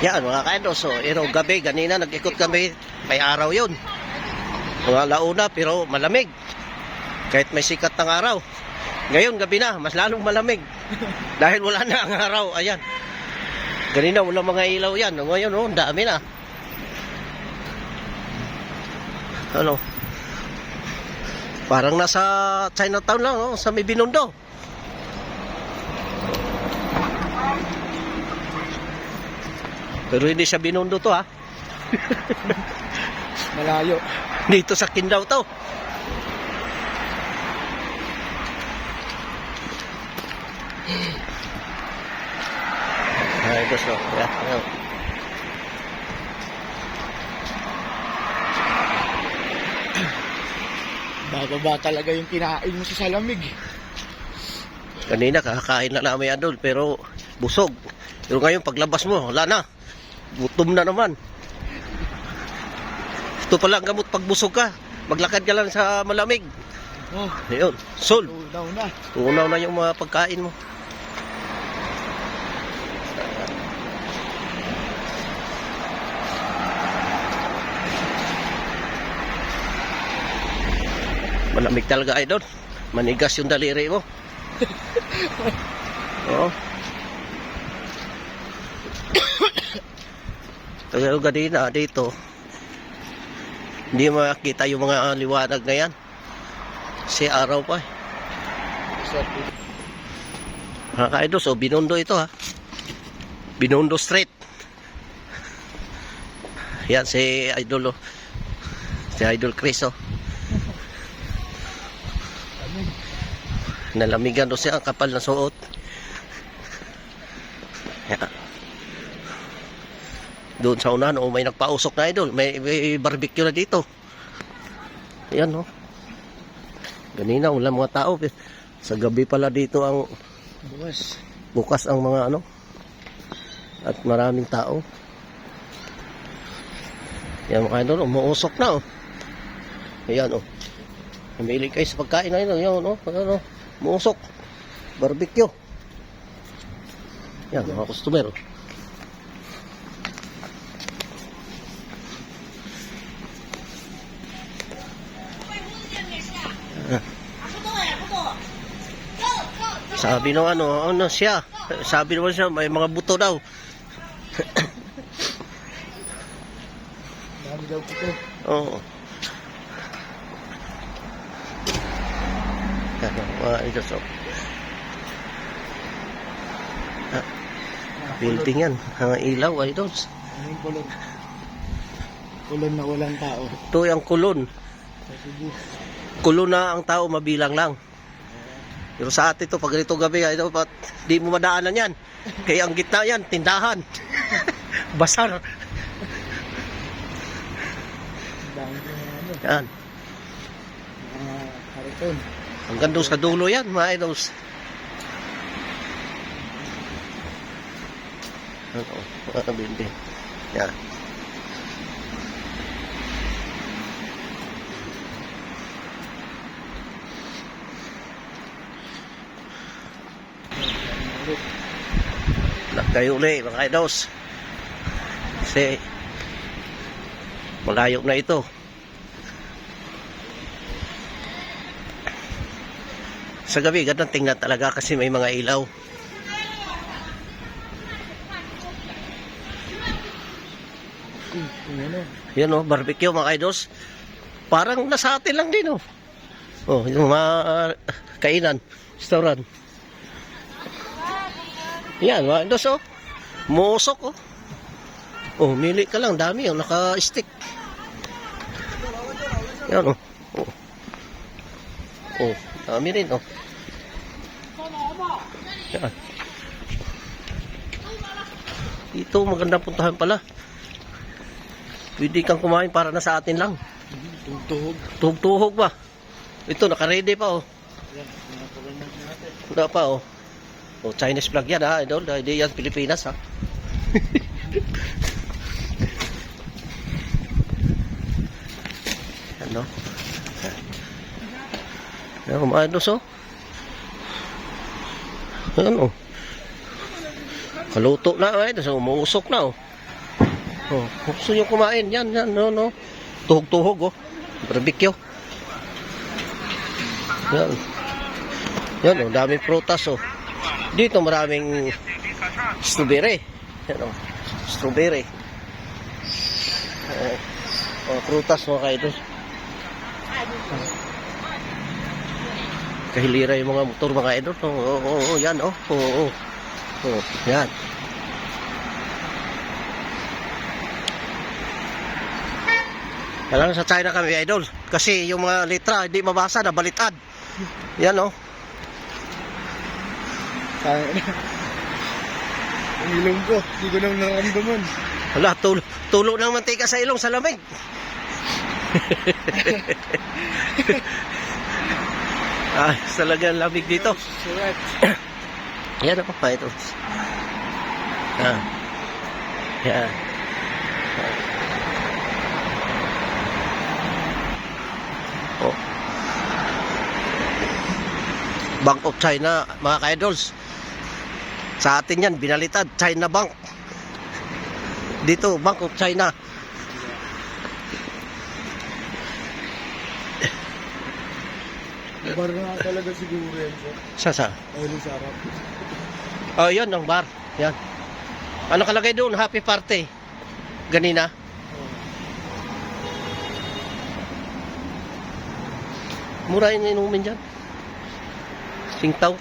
Yan mga ka-idol. So, gabi, ganina nag-ikot kami. May araw yun. Mga launa pero malamig. Kahit may sikat ng araw. Ngayon gabi na, mas lalong malamig. Dahil wala na ang araw. Ayan. Ganina wala mga ilaw yan. Ngayon oh, dami na. Ano? Parang nasa Chinatown lang, oh, sa may Binondo. Pero hindi siya Binondo to, ha? Malayo. Dito sa Kindaw to. Ay, gusto. Yeah. Bababa talaga yung kinain mo sa salamig. Kanina kakakain na namin adol pero busog. Pero ngayon paglabas mo, wala na. Gutom na naman. Ito pala ang gamot pag busog ka. Maglakad ka lang sa malamig. Oh, Ayun, sol. tunaw na. Tunaw na yung mga pagkain mo. Malamig talaga idol. Manigas yung daliri mo. Oo. Pero ganina dito, hindi makita yung mga liwanag na yan. Si araw pa eh. Mga ka-idol, so Binondo ito ha. Binondo Street. Yan si Idol oh. Si Idol Chris oh. Nalamigan do siya ang kapal na suot. Yan. Doon sa unahan, oh, may nagpausok na idol. May barbecue na dito. Ayan, no. Ganina, wala mga tao. Sa gabi pala dito ang bukas ang mga ano. At maraming tao. Yan mga idol, umuusok na, oh. Ayan, oh. Namili kayo sa pagkain na yun, oh. Ayan, oh. Umuusok. Barbecue. Yan, mga customer, oh. Sabi nung ano siya. Sabi naman siya, may mga buto daw. Dami daw po. Oo. Ano, mga ito so. Building yan. Ang ilaw, idol. Ano yung kulon? Kulon na walang tao. Ito yung kulon. Sa Cebu. Kulon na ang tao, mabilang lang. Pero sa atin to, pag ganito gabi, ito, di mo madaanan yan. Kaya ang gitna yan, tindahan. Basar. Dami ko na ano. Yan. Mga kariton. Hanggang doon sa dulo yan, mga idols. Ano, mga bindi. Yan. Kayo ulit mga idols. Kasi malayo na ito. Sa gabi gandang tingnan talaga kasi may mga ilaw. Ano? Yan oh, barbecue mga idols. Parang nasa atin lang din oh. Oh, yung mga kainan, restaurant. Yan, mga idols oh. Musok oh. Oh, mili ka lang, dami oh, naka-stick. Yan oh. Oh. Oh, dami rin oh. Yan. Ito magandang puntahan pala. Pwede kang kumain para na sa atin lang. Tugtog. Tuhog-tuhog ba? Ito, naka-ready pa oh. Yan, mga kulon na natin. Wala pa oh. Oh, Chinese flag yan ha, idol. Hindi yan Pilipinas ha. Ano? Ano, mga idols oh. Ano? Kaluto na ay, so umuusok na oh. Oh, gusto nyo kumain. Yan, no, no. Tuhog-tuhog, oh. Barbecue. Yan. Yan, oh. Daming prutas, oh. Dito maraming strawberry. Yan, oh. Strawberry. Prutas, mga kaidol. Kahilira yung mga motor, mga idol. Oo, yan, oh. Oo, yan. Kailangan sa China kami, idol. Kasi yung mga litra, hindi mabasa, nabalitad. Yan, oh. Ang ilong ko, hindi ko nang nararamdaman. Wala, tulo ng mantika sa ilong sa lamig. Talagang lamig dito. Surat. Yan ako pa ito. Yan. Oh. Bank of China, mga ka-idols. Sa atin yan, binalitad. China Bank. Dito, Bank of China. Bar na talaga siguro yan, sir. Sa? Ayun sa harap. Oh, yun, ang bar. Yan. Ano kalagay doon? Happy party. Ganina. Mura yung inumin dyan. Singtaw.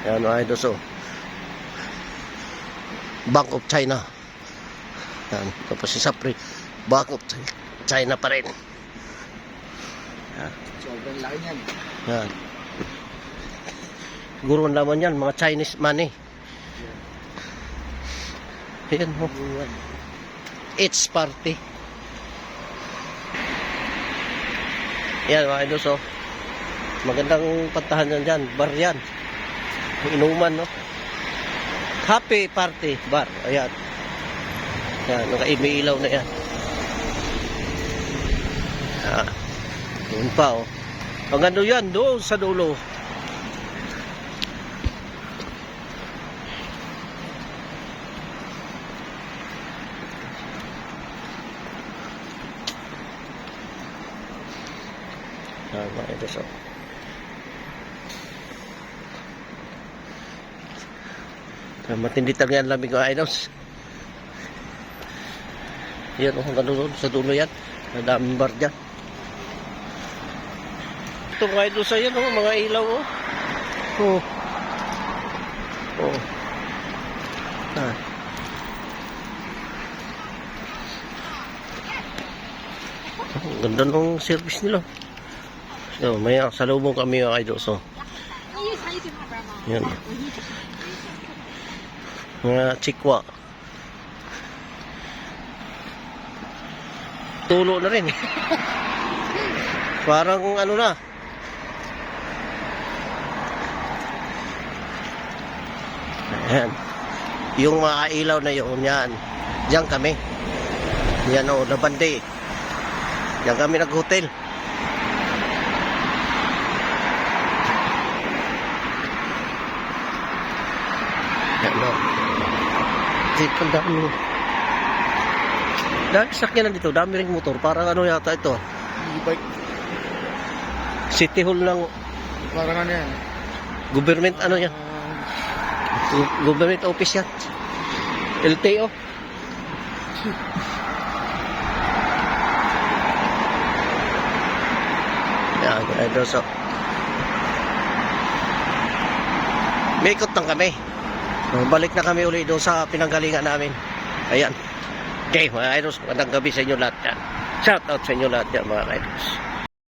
Yan, mga idols, oh. Bank of China. Yan. Tapos si Sapri. Bank of China pa rin. Yan. Sobrang laki niyan. Yan. Siguro ang laman yan, mga Chinese money. Yan, oh. It's party. Yan, mga idols, oh. Magandang pantahan yan dyan. Bar yan. Inuman, no? Happy party bar. Ayan. Yan, naka-ilaw na yan. Doon pa, oh. Ang ano yan, doon sa dulo. Yan, mga idols, oh. Matindi talaga ang lamig, mga idols. Yan, oh, hanggang doon sa dulo yan. Ang daming bar dyan. Ito, mga idols, yan, oh, mga ilaw, oh. Oh. Oh. Ang ganda ng service nila. So, may salubong kami, mga idols, oh. Yan. Mga chikwa. Tulo na rin. Parang ano na. Ayan. Yung mga ilaw na yun, yan. Diyan kami. Yan, o, Labande. Diyan kami nag-hotel. Yan, o. Dito, ang dami. Dahil sakyan na dito, dami ring motor. Parang ano yata ito. E-bike. City Hall ng Parang ano yan. government, ano yan? Government office yan. LTO. Yan, ito so. May ikot lang kami. Balik na kami uli doon sa pinanggalingan namin. Ayan. Okay, mga idols, magandang gabi sa inyo lahat yan. Shout out sa inyo lahat yan, mga idols.